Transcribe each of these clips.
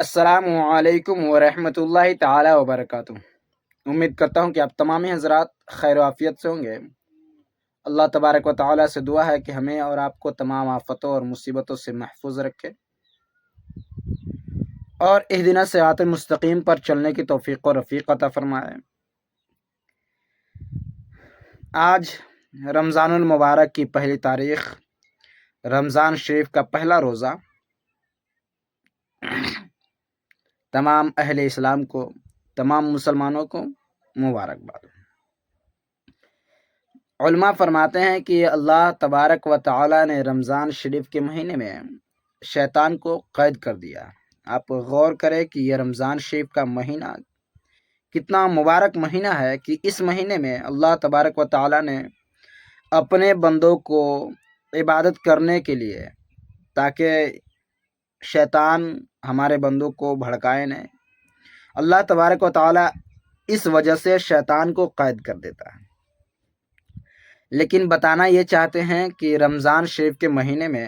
السلام علیکم ورحمۃ اللہ تعالی وبرکاتہ۔ امید کرتا ہوں کہ آپ تمام حضرات خیر و عافیت سے ہوں گے۔ اللہ تبارک و تعالی سے دعا ہے کہ ہمیں اور آپ کو تمام آفتوں اور مصیبتوں سے محفوظ رکھے اور اہدنا صراط المستقیم پر چلنے کی توفیق و رفیق عطا فرمائے۔ آج رمضان المبارک کی پہلی تاریخ، رمضان شریف کا پہلا روزہ۔ تمام اہل اسلام کو، تمام مسلمانوں کو مبارکباد۔ علماء فرماتے ہیں کہ اللہ تبارک و تعالی نے رمضان شریف کے مہینے میں شیطان کو قید کر دیا۔ آپ غور کریں کہ یہ رمضان شریف کا مہینہ کتنا مبارک مہینہ ہے کہ اس مہینے میں اللہ تبارک و تعالی نے اپنے بندوں کو عبادت کرنے کے لیے، تاکہ شیطان ہمارے بندوں کو بھڑکائے نہیں، اللہ تبارک و تعالی اس وجہ سے شیطان کو قید کر دیتا ہے۔ لیکن بتانا یہ چاہتے ہیں کہ رمضان شریف کے مہینے میں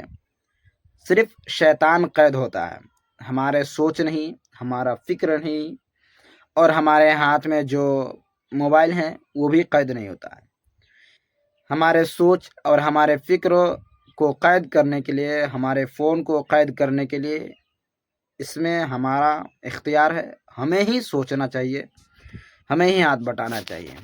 صرف شیطان قید ہوتا ہے، ہمارے سوچ نہیں، ہمارا فکر نہیں، اور ہمارے ہاتھ میں جو موبائل ہیں وہ بھی قید نہیں ہوتا ہے۔ ہمارے سوچ اور ہمارے فکر کو قید کرنے کے لیے، ہمارے فون کو قید کرنے کے لیے اس میں ہمارا اختیار ہے، ہمیں ہی سوچنا چاہیے، ہمیں ہی ہاتھ بٹانا چاہیے۔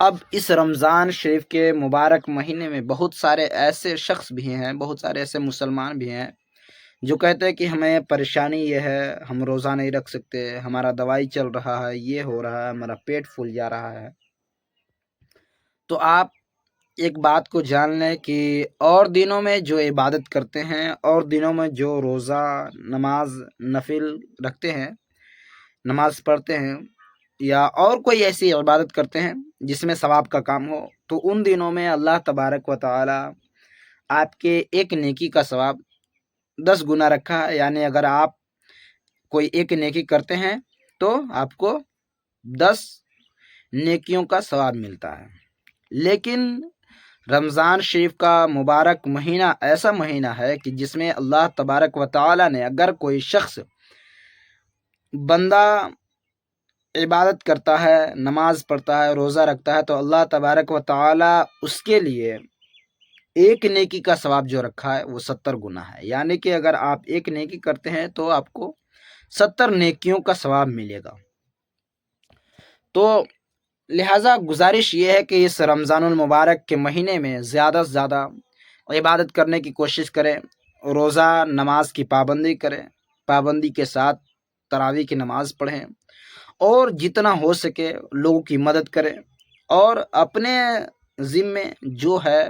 اب اس رمضان شریف کے مبارک مہینے میں بہت سارے ایسے شخص بھی ہیں، بہت سارے ایسے مسلمان بھی ہیں جو کہتے ہیں کہ ہمیں پریشانی یہ ہے، ہم روزہ نہیں رکھ سکتے، ہمارا دوائی چل رہا ہے، یہ ہو رہا ہے، ہمارا پیٹ پھول جا رہا ہے۔ تو آپ ایک بات کو جان لیں کہ اور دنوں میں جو عبادت کرتے ہیں، اور دنوں میں جو روزہ، نماز، نفل رکھتے ہیں، نماز پڑھتے ہیں، یا اور کوئی ایسی عبادت کرتے ہیں جس میں ثواب کا کام ہو، تو ان دنوں میں اللہ تبارک و تعالی آپ کے ایک نیکی کا ثواب 10 گنا رکھا ہے۔ یعنی اگر آپ کوئی ایک نیکی کرتے ہیں تو آپ کو 10 نیکیوں کا ثواب ملتا ہے۔ لیکن رمضان شریف کا مبارک مہینہ ایسا مہینہ ہے کہ جس میں اللہ تبارک و تعالی نے، اگر کوئی شخص بندہ عبادت کرتا ہے، نماز پڑھتا ہے، روزہ رکھتا ہے، تو اللہ تبارک و تعالی اس کے لیے ایک نیکی کا ثواب جو رکھا ہے وہ 70 گنا ہے۔ یعنی کہ اگر آپ ایک نیکی کرتے ہیں تو آپ کو 70 نیکیوں کا ثواب ملے گا۔ تو لہٰذا گزارش یہ ہے کہ اس رمضان المبارک کے مہینے میں زیادہ سے زیادہ عبادت کرنے کی کوشش کریں، روزہ نماز کی پابندی کریں، پابندی کے ساتھ تراویح کی نماز پڑھیں، اور جتنا ہو سکے لوگوں کی مدد کریں، اور اپنے ذمے جو ہے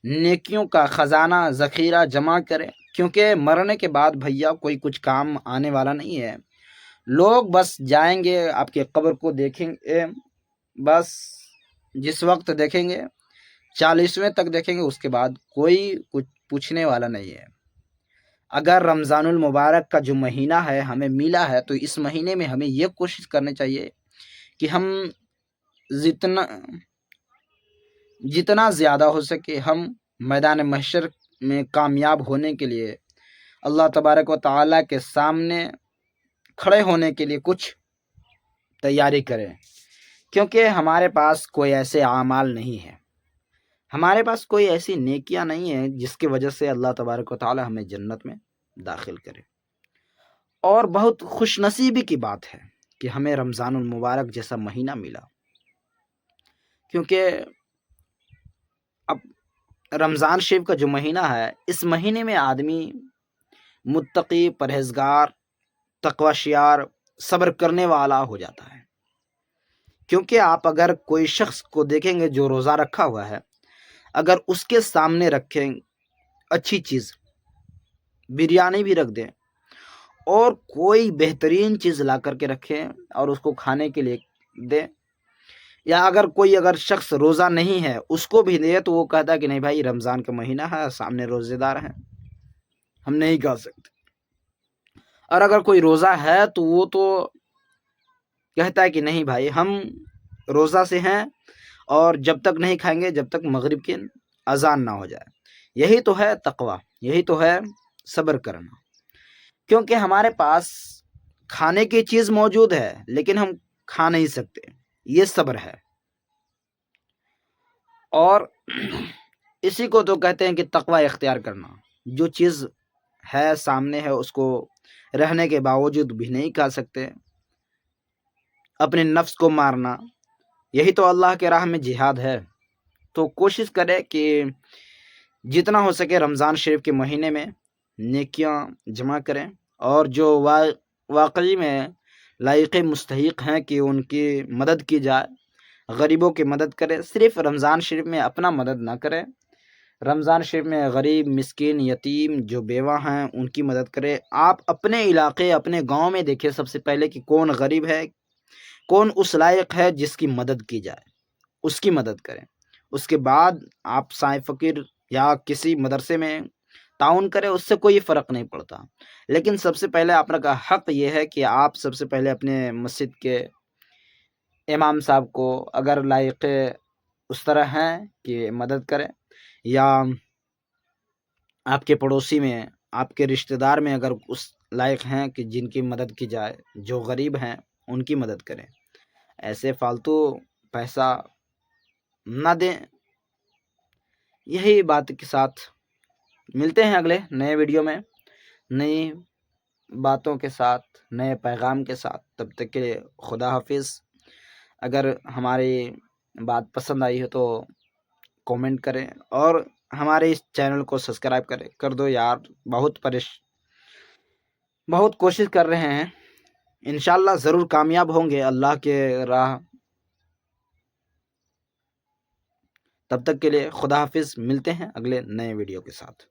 نیکیوں کا خزانہ ذخیرہ جمع کریں، کیونکہ مرنے کے بعد بھیا کوئی کچھ کام آنے والا نہیں ہے۔ لوگ بس جائیں گے، آپ کے قبر کو دیکھیں گے، بس جس وقت دیکھیں گے 40ویں تک دیکھیں گے، اس کے بعد کوئی کچھ پوچھنے والا نہیں ہے۔ اگر رمضان المبارک کا جو مہینہ ہے ہمیں ملا ہے، تو اس مہینے میں ہمیں یہ کوشش کرنی چاہیے کہ ہم جتنا زیادہ ہو سکے ہم میدان محشر میں کامیاب ہونے کے لیے، اللہ تبارک و تعالیٰ کے سامنے کھڑے ہونے کے لیے کچھ تیاری کریں، کیونکہ ہمارے پاس کوئی ایسے اعمال نہیں ہیں، ہمارے پاس کوئی ایسی نیکیاں نہیں ہیں جس کی وجہ سے اللہ تبارک و تعالیٰ ہمیں جنت میں داخل کرے۔ اور بہت خوش نصیبی کی بات ہے کہ ہمیں رمضان المبارک جیسا مہینہ ملا، کیونکہ اب رمضان شریف کا جو مہینہ ہے، اس مہینے میں آدمی متقی، پرہیزگار، تقوی شیار، صبر کرنے والا ہو جاتا ہے۔ کیونکہ آپ اگر کوئی شخص کو دیکھیں گے جو روزہ رکھا ہوا ہے، اگر اس کے سامنے رکھیں اچھی چیز، بریانی بھی رکھ دیں، اور کوئی بہترین چیز لا کر کے رکھیں اور اس کو کھانے کے لیے دیں، یا اگر کوئی شخص روزہ نہیں ہے اس کو بھی دے، تو وہ کہتا ہے کہ نہیں بھائی رمضان کا مہینہ ہے، سامنے روزے دار ہیں، ہم نہیں کھا سکتے۔ اور اگر کوئی روزہ ہے تو وہ تو کہتا ہے کہ نہیں بھائی ہم روزہ سے ہیں، اور جب تک نہیں کھائیں گے جب تک مغرب کی اذان نہ ہو جائے۔ یہی تو ہے تقوی، یہی تو ہے صبر کرنا۔ کیونکہ ہمارے پاس کھانے کی چیز موجود ہے لیکن ہم کھا نہیں سکتے، یہ صبر ہے۔ اور اسی کو تو کہتے ہیں کہ تقوی اختیار کرنا، جو چیز ہے سامنے ہے اس کو رہنے کے باوجود بھی نہیں کھا سکتے، اپنے نفس کو مارنا، یہی تو اللہ کے راہ میں جہاد ہے۔ تو کوشش کرے کہ جتنا ہو سکے رمضان شریف کے مہینے میں نیکیاں جمع کریں، اور جو واقعی میں لائق مستحق ہیں کہ ان کی مدد کی جائے، غریبوں کی مدد کرے۔ صرف رمضان شریف میں اپنا مدد نہ کرے، رمضان شریف میں غریب، مسکین، یتیم جو بیوہ ہیں ان کی مدد کرے۔ آپ اپنے علاقے، اپنے گاؤں میں دیکھیں سب سے پہلے کہ کون غریب ہے، کون اس لائق ہے جس کی مدد کی جائے، اس کی مدد کریں۔ اس کے بعد آپ سائیں فقیر یا کسی مدرسے میں تعاون کریں، اس سے کوئی فرق نہیں پڑتا، لیکن سب سے پہلے آپ کا حق یہ ہے کہ آپ سب سے پہلے اپنے مسجد کے امام صاحب کو اگر لائق اس طرح ہیں کہ مدد کریں، یا آپ کے پڑوسی میں، آپ کے رشتہ دار میں اگر اس لائق ہیں کہ جن کی مدد کی جائے، جو غریب ہیں ان کی مدد کریں۔ ایسے فالتو پیسہ نہ دیں۔ یہی بات کے ساتھ ملتے ہیں اگلے نئے ویڈیو میں، نئی باتوں کے ساتھ، نئے پیغام کے ساتھ۔ تب تک کے لیے خدا حافظ۔ اگر ہماری بات پسند آئی ہے تو کومنٹ کریں، اور ہمارے اس چینل کو سبسکرائب کر دو یار، بہت کوشش کر رہے ہیں، انشاءاللہ ضرور کامیاب ہوں گے اللہ کے راہ۔ تب تک کے لیے خدا حافظ، ملتے ہیں اگلے نئے ویڈیو کے ساتھ۔